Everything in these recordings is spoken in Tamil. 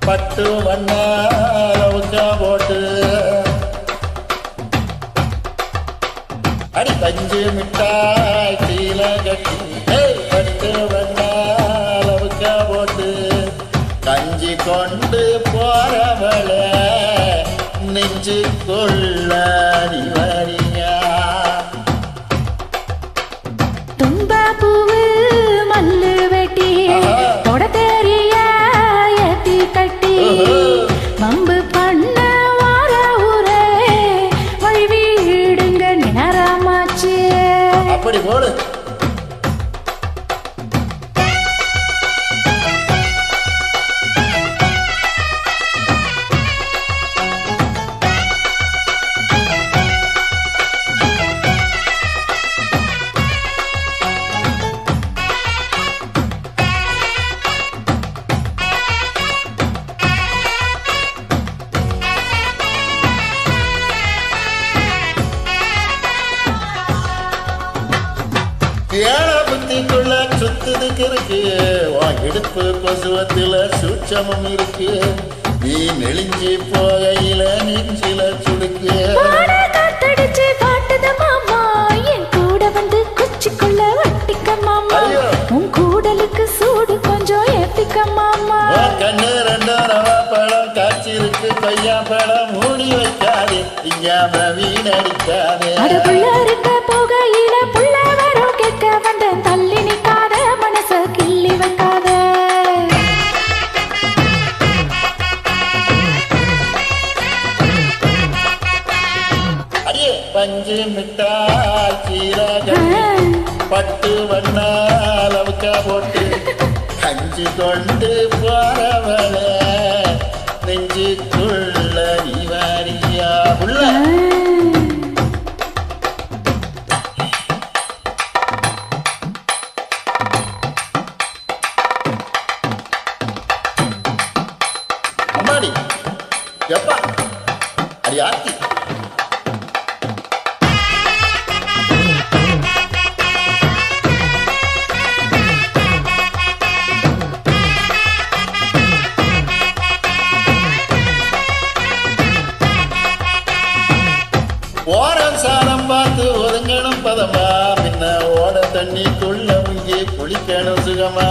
பட்டு வண்ணாவுக்கா போட்டு அடி பஞ்சு மிட்டாய் கீழ கட்டி பட்டு வண்ணாவுக்கா போட்டு கஞ்சி கொண்டு போறவள நெஞ்சு கொள்ள வரியா தும்பா பூவு மல்லு வெட்டி தொட தெரிய ஏத்தி கட்டி வம்பு பண்ண வார ஊரே வழிவிடுங்க நேரமாச்சு அப்படி போடு ஏழ புத்திக்குள்ள சுத்துதுக்கு இருக்கு உன் இடுப்பு கொசுவத்துல சூட்சமும் இருக்கு நீ நெளிஞ்சி போகையில நெஞ்சில சுடுக்கு காத்தடிச்சு பாட்டுத மாமா என் கூட வந்து குச்சிக்குள்ள வட்டிக்க மாமா உன் கூடலுக்கு சூடு கொஞ்சம் ஏத்திக்க மாமா கண்ணு ரெண்டு ரவா பழம் காய்ச்சிருக்கு கொய்யா பழம் மூடி வைக்காதே இங்காம வீணடிக்காதே அடுப்புள்ள இருக்க போகையில புள்ள வரும் கேட்க வந்த தள்ளி நிக்காத மனச கிள்ளி வைக்காத அடியே பஞ்சு மிட்டாய் கீழ பட்டு வண்ணாவுக்கா போட்டு கஞ்சி கொண்டு போறவள நெஞ்சுக்குள்ள இவரியா உள்ள அம்மாடி எப்பா அடி ஆத்தி ஓரம் சாரம் பார்த்து ஒதுங்கணும் பதமா பின்ன ஓட தண்ணிக்குள்ள முங்கி குளிக்கணும் சுகமா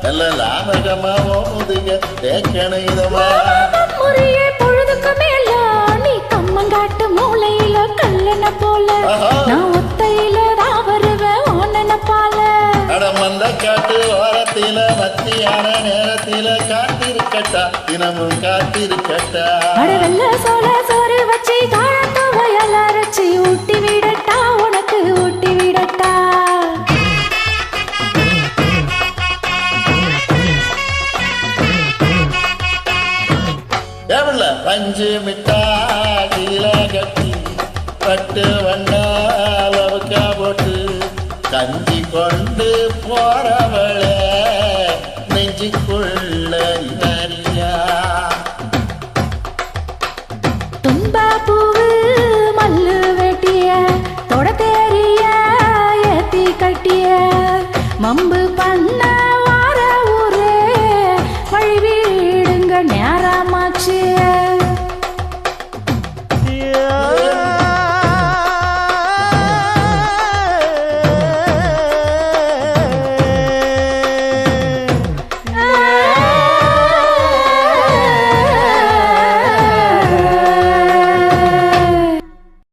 நல்ல லாபகமா ஓமுதுக தேக்கணும் இதமா முறையே பொழுதுக்கு மேல நீ கம்மங்காட்டு மூளையில கல்லன போல நான் ஒத்தையில தான் வருவேன் ஓனன பால அடம் வந்த காட்டு ஓரத்தில மத்தியான நேரத்தில காத்திருக்கட்டா தினமும் காத்திருக்கட்டா அடவெல்ல சோழ சோறு வச்சு தாழத்தோவையல் அரைச்சி ஊட்டி விடட்டா உனக்கு ஊட்டி விடட்டா எவ்வள பஞ்சு மிட்டாய் கீழ கட்டி பட்டு வண்ணாவுக்கா போட்டு கஞ்சி கொண்டு போறவள நெஞ்சுக்குள்ள இவரியா தும்பா பூவு மல்லு வெட்டிய தொட தெரிய ஏத்தி கட்டிய மம்பு